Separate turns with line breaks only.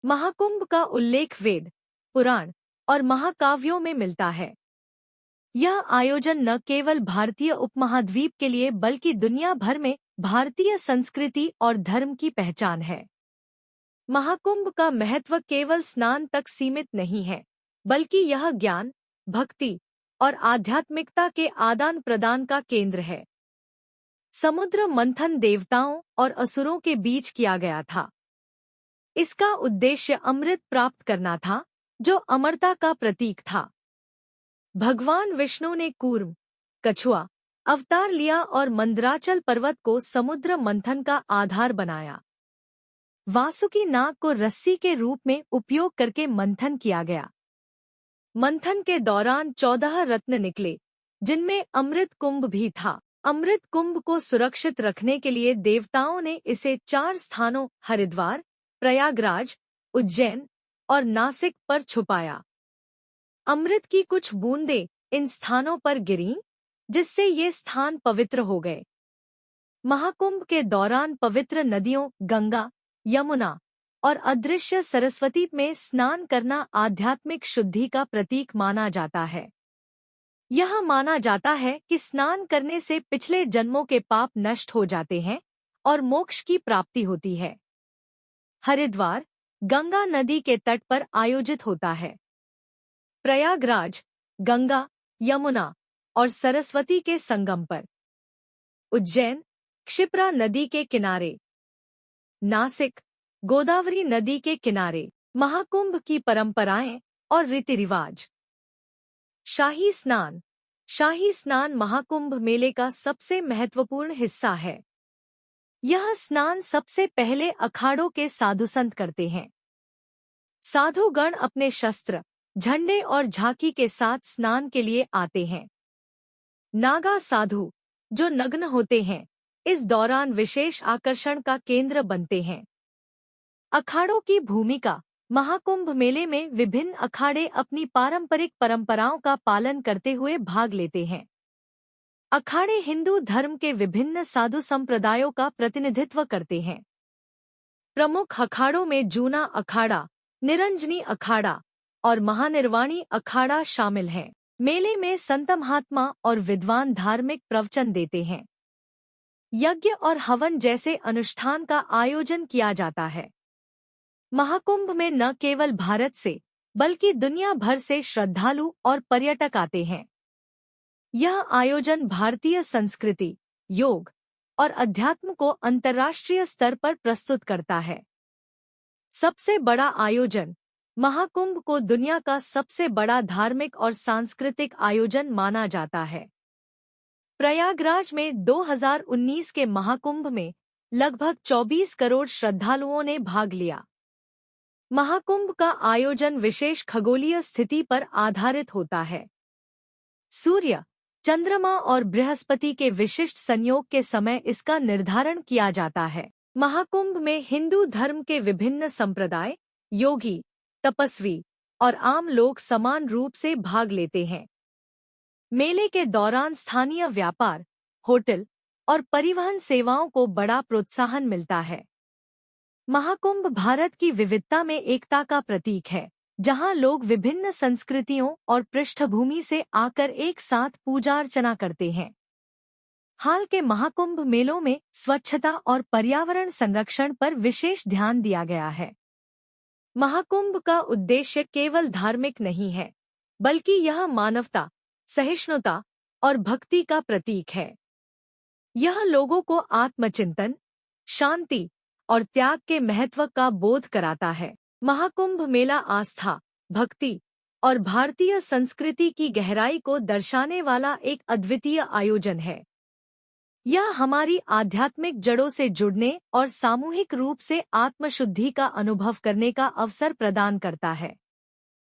महाकुंभ का उल्लेख वेद, पुराण और महाकाव्यों में मिलता है। यह आयोजन न केवल भारतीय उपमहाद्वीप के लिए बल्कि दुनिया भर में भारतीय संस्कृति और धर्म की पहचान है। महाकुंभ का महत्व केवल स्नान तक सीमित नहीं है, बल्कि यह ज्ञान, भक्ति और आध्यात्मिकता के आदान प्रदान का केंद्र है। समुद्र मंथन देवताओं और असुरों के बीच किया गया था। इसका उद्देश्य अमृत प्राप्त करना था, जो अमरता का प्रतीक था। भगवान विष्णु ने कूर्म, कछुआ अवतार लिया और मंदराचल पर्वत को समुद्र मंथन का आधार बनाया। वासुकी नाग को रस्सी के रूप में उपयोग करके मंथन किया गया। मंथन के दौरान 14 रत्न निकले, जिनमें अमृत कुंभ भी था। अमृत कुंभ को सुरक्षित रखने के लिए देवताओं ने इसे 4 स्थानों हरिद्वार, प्रयागराज, उज्जैन और नासिक पर छुपाया। अमृत की कुछ बूंदें इन स्थानों पर गिरीं, जिससे ये स्थान पवित्र हो गए। महाकुंभ के दौरान पवित्र नदियों गंगा, यमुना और अदृश्य सरस्वती में स्नान करना आध्यात्मिक शुद्धि का प्रतीक माना जाता है। यह माना जाता है कि स्नान करने से पिछले जन्मों के पाप नष्ट हो जाते हैं और मोक्ष की प्राप्ति होती है। हरिद्वार गंगा नदी के तट पर आयोजित होता है। प्रयागराज गंगा, यमुना और सरस्वती के संगम पर। उज्जैन क्षिप्रा नदी के किनारे। नासिक गोदावरी नदी के किनारे। महाकुंभ की परंपराएं और रीति रिवाज। शाही स्नान। शाही स्नान महाकुंभ मेले का सबसे महत्वपूर्ण हिस्सा है। यह स्नान सबसे पहले अखाड़ों के साधु संत करते हैं। साधुगण अपने शस्त्र, झंडे और झांकी के साथ स्नान के लिए आते हैं। नागा साधु, जो नग्न होते हैं, इस दौरान विशेष आकर्षण का केंद्र बनते हैं। अखाड़ों की भूमिका। महाकुंभ मेले में विभिन्न अखाड़े अपनी पारंपरिक परंपराओं का पालन करते हुए भाग लेते हैं। अखाड़े हिंदू धर्म के विभिन्न साधु संप्रदायों का प्रतिनिधित्व करते हैं। प्रमुख अखाड़ों में जूना अखाड़ा, निरंजनी अखाड़ा और महानिर्वाणी अखाड़ा शामिल हैं। मेले में संत महात्मा और विद्वान धार्मिक प्रवचन देते हैं। यज्ञ और हवन जैसे अनुष्ठान का आयोजन किया जाता है। महाकुंभ में न केवल भारत से बल्कि दुनिया भर से श्रद्धालु और पर्यटक आते हैं। यह आयोजन भारतीय संस्कृति, योग और अध्यात्म को अंतर्राष्ट्रीय स्तर पर प्रस्तुत करता है। सबसे बड़ा आयोजन। महाकुंभ को दुनिया का सबसे बड़ा धार्मिक और सांस्कृतिक आयोजन माना जाता है। प्रयागराज में 2019 के महाकुंभ में लगभग 24 करोड़ श्रद्धालुओं ने भाग लिया। महाकुंभ का आयोजन विशेष खगोलीय स्थिति पर आधारित होता है। सूर्य, चंद्रमा और बृहस्पति के विशिष्ट संयोग के समय इसका निर्धारण किया जाता है। महाकुंभ में हिंदू धर्म के विभिन्न संप्रदाय, योगी, तपस्वी और आम लोग समान रूप से भाग लेते हैं। मेले के दौरान स्थानीय व्यापार, होटल और परिवहन सेवाओं को बड़ा प्रोत्साहन मिलता है। महाकुंभ भारत की विविधता में एकता का प्रतीक है, जहां लोग विभिन्न संस्कृतियों और पृष्ठभूमि से आकर एक साथ पूजा अर्चना करते हैं। हाल के महाकुंभ मेलों में स्वच्छता और पर्यावरण संरक्षण पर विशेष ध्यान दिया गया है। महाकुंभ का उद्देश्य केवल धार्मिक नहीं है, बल्कि यह मानवता, सहिष्णुता और भक्ति का प्रतीक है। यह लोगों को आत्मचिंतन, शांति और त्याग के महत्व का बोध कराता है। महाकुंभ मेला आस्था, भक्ति और भारतीय संस्कृति की गहराई को दर्शाने वाला एक अद्वितीय आयोजन है। यह हमारी आध्यात्मिक जड़ों से जुड़ने और सामूहिक रूप से आत्मशुद्धि का अनुभव करने का अवसर प्रदान करता है।